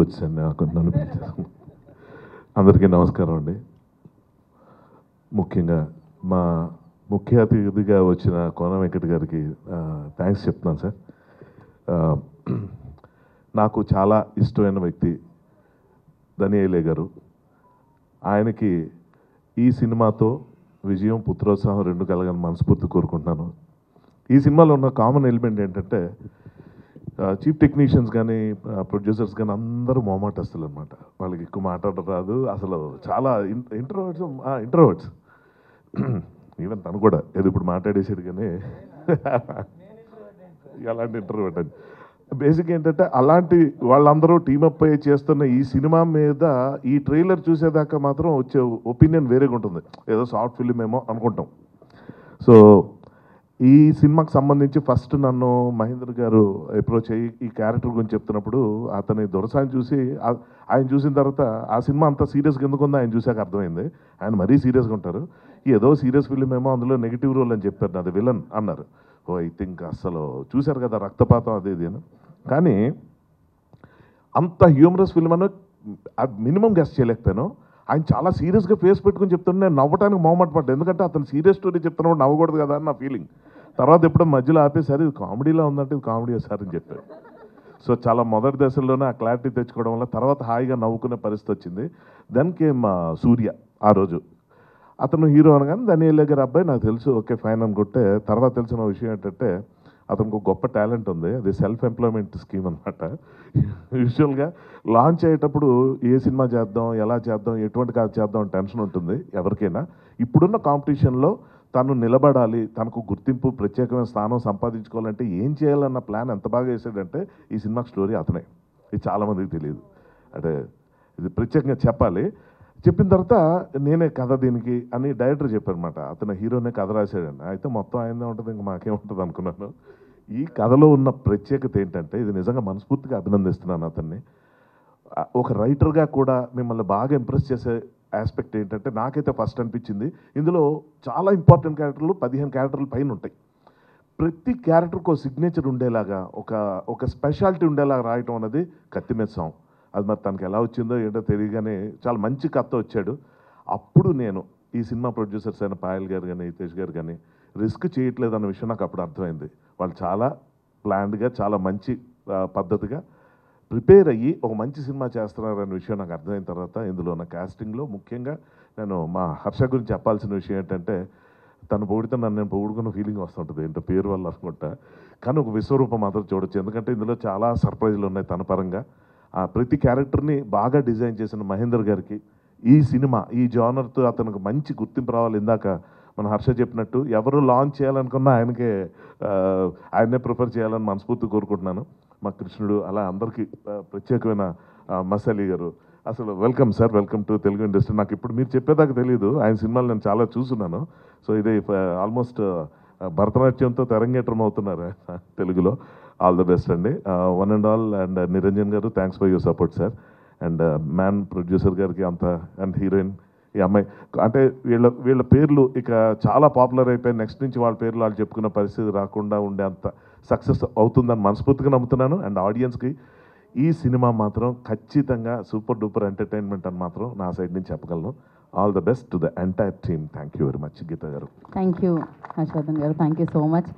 వచ్చాను నాకు నన్ను పిలిచాను. అందరికీ నమస్కారం అండి. ముఖ్యంగా మా ముఖ్య అతిథిగా వచ్చిన కోన వెంకట్ గారికి థ్యాంక్స్ చెప్తున్నాను సార్. నాకు చాలా ఇష్టమైన వ్యక్తి దనియేలే గారు. ఆయనకి ఈ సినిమాతో విజయం పుత్రోత్సాహం రెండు కలగని మనస్ఫూర్తి కోరుకుంటున్నాను. ఈ సినిమాలో ఉన్న కామన్ ఎలిమెంట్ ఏంటంటే చీఫ్ టెక్నీషియన్స్ కానీ ప్రొడ్యూసర్స్ కానీ అందరూ మొహమాటస్తులు అనమాట. వాళ్ళకి ఎక్కువ మాట్లాడడం రాదు, అసలు చాలా ఇంట్రోవర్ట్స్. ఈవెన్ తను కూడా ఏదో ఇప్పుడు మాట్లాడేసాడు కానీ అలాంటి ఇంట్రోవర్ట్ అని. బేసిక్ ఏంటంటే అలాంటి వాళ్ళందరూ టీమప్ అయ్యి చేస్తున్న ఈ సినిమా మీద ఈ ట్రైలర్ చూసేదాకా మాత్రం వచ్చే ఒపీనియన్ వేరేగా ఉంటుంది. ఏదో సాఫ్ట్ ఫిల్మ్ ఏమో అనుకుంటాం. సో ఈ సినిమాకి సంబంధించి ఫస్ట్ నన్ను మహేంద్ర గారు అప్రోచ్ అయ్యి ఈ క్యారెక్టర్ గురించి చెప్తున్నప్పుడు అతని దొరసాన్ని చూసి ఆయన చూసిన తర్వాత ఆ సినిమా అంత సీరియస్గా ఎందుకుందో ఆయన చూసాక అర్థమైంది. ఆయన మరీ సీరియస్గా ఉంటారు. ఏదో సీరియస్ ఫిల్మ్ ఏమో అందులో నెగిటివ్ రోల్ అని చెప్పారు, అది విలన్ అన్నారు. ఓ ఐ థింక్ అసలు చూశారు కదా రక్తపాతం అది ఇది అని. కానీ అంత హ్యూమరస్ ఫిల్మ్ అని మినిమం గెస్ట్ చేయలేకపోయాను. ఆయన చాలా సీరియస్గా ఫేస్ పెట్టుకుని చెప్తుంటే నేను నవ్వటానికి మొహమాట పడ్డాను. ఎందుకంటే అతను సీరియస్ స్టోరీ చెప్తున్నప్పుడు నవ్వకూడదు కదా అని నా ఫీలింగ్. తర్వాత ఎప్పుడో మధ్యలో ఆపేసారి ఇది కామెడీలో ఉందంటే ఇది కామెడీ సార్ అని చెప్పారు. సో చాలా మొదటి దశల్లోనే ఆ క్లారిటీ తెచ్చుకోవడం వల్ల తర్వాత హాయిగా నవ్వుకునే పరిస్థితి వచ్చింది. దెన్ కేమ్ సూర్య. ఆ రోజు అతను హీరో అనగానే దనియేలే గారి అబ్బాయి నాకు తెలుసు, ఓకే ఫైన్ అనుకుంటే తర్వాత తెలిసిన విషయం ఏంటంటే అతనికి ఒక గొప్ప టాలెంట్ ఉంది. అది సెల్ఫ్ ఎంప్లాయ్మెంట్ స్కీమ్ అనమాట. యూజువల్గా లాంచ్ అయ్యేటప్పుడు ఏ సినిమా చేద్దాం, ఎలా చేద్దాం, ఎటువంటి కాదు చేద్దాం అని టెన్షన్ ఉంటుంది ఎవరికైనా. ఇప్పుడున్న కాంపిటీషన్లో తను నిలబడాలి, తనకు గుర్తింపు ప్రత్యేకమైన స్థానం సంపాదించుకోవాలంటే ఏం చేయాలన్న ప్లాన్ ఎంత బాగా వేసాడంటే ఈ సినిమాకి స్టోరీ అతనే. ఇది చాలామందికి తెలియదు. అంటే ఇది ప్రత్యేకంగా చెప్పాలి. చెప్పిన తర్వాత నేనే కథ దీనికి అని డైరెక్టర్ చెప్పారనమాట. అతను హీరోనే కథ రాశాడండి. అయితే మొత్తం ఆయనే ఉంటుంది, ఇంకా మాకేముంటుంది అనుకున్నాను. ఈ కథలో ఉన్న ప్రత్యేకత ఏంటంటే ఇది నిజంగా మనస్ఫూర్తిగా అభినందిస్తున్నాను అతన్ని. ఒక రైటర్గా కూడా మిమ్మల్ని బాగా ఇంప్రెస్ చేసే ఆస్పెక్ట్ ఏంటంటే నాకైతే ఫస్ట్ అనిపించింది ఇందులో చాలా ఇంపార్టెంట్ క్యారెక్టర్లు 15 క్యారెక్టర్లు పైన ఉంటాయి. ప్రతి క్యారెక్టర్కి ఒక సిగ్నేచర్ ఉండేలాగా ఒక స్పెషాలిటీ ఉండేలాగా రాయటం అన్నది కత్తి మీద సాంగ్. అది మరి తనకి ఎలా వచ్చిందో ఏంటో తెలియగానే చాలా మంచి కథ వచ్చాడు. అప్పుడు నేను ఈ సినిమా ప్రొడ్యూసర్స్ అయిన పాయల్ గారు కానీ హితేష్ గారు కానీ రిస్క్ చేయట్లేదు అన్న విషయం నాకు అప్పుడు అర్థమైంది. వాళ్ళు చాలా ప్లాన్డ్గా చాలా మంచి పద్ధతిగా ప్రిపేర్ అయ్యి ఒక మంచి సినిమా చేస్తున్నారనే విషయం నాకు అర్థమైన తర్వాత ఇందులో ఉన్న కాస్టింగ్లో ముఖ్యంగా నేను మా హర్ష గురించి చెప్పాల్సిన విషయం ఏంటంటే తను పొగిడితే నన్ను నేను పొగుడుకున్న ఫీలింగ్ వస్తుంటుంది ఏంటో పేరు వల్ల అనుకుంటా. కానీ ఒక విశ్వరూపం మాత్రం చూడొచ్చు. ఎందుకంటే ఇందులో చాలా సర్ప్రైజ్లు ఉన్నాయి తన పరంగా. ప్రతి క్యారెక్టర్ని బాగా డిజైన్ చేసిన మహేందర్ గారికి ఈ సినిమా ఈ జానర్తో అతనికి మంచి గుర్తింపు రావాలి. ఇందాక మన హర్ష చెప్పినట్టు ఎవరు లాంచ్ చేయాలనుకున్నా ఆయనే ప్రిఫర్ చేయాలని మనస్ఫూర్తి కోరుకుంటున్నాను. మా కృష్ణుడు అలా అందరికీ ప్రత్యేకమైన మసాలి గారు అసలు welcome sir, welcome to Telugu industry. నాకు ఇప్పుడు మీరు చెప్పేదాకా తెలియదు, ఆయన సినిమాలు నేను చాలా చూస్తున్నాను. సో ఇది ఆల్మోస్ట్ భరతనాట్యంతో తెరంగేట్రం అవుతున్నారు తెలుగులో. ఆల్ ద బెస్ట్ అండి, one and all. And Niranjan గారు thanks for your support sir. And man producer గారికి అంత, అండ్ హీరోయిన్ ఈ అమ్మాయి అంటే వీళ్ళ పేర్లు ఇక చాలా పాపులర్ అయిపోయి నెక్స్ట్ నుంచి వాళ్ళ పేర్లు వాళ్ళు చెప్పుకున్న పరిస్థితి రాకుండా ఉండే అంత సక్సెస్ అవుతుందని మనస్ఫూర్తిగా నమ్ముతున్నాను. అండ్ ఆడియన్స్కి ఈ సినిమా మాత్రం ఖచ్చితంగా సూపర్ డూపర్ ఎంటర్టైన్మెంట్ అని మాత్రం నా సైడ్ నుంచి చెప్పగలను. All the best to the entire team. Thank you very much Geetha గారు. థ్యాంక్ యూ హర్షవర్ధన్ గారు, థ్యాంక్ యూ సో మచ్.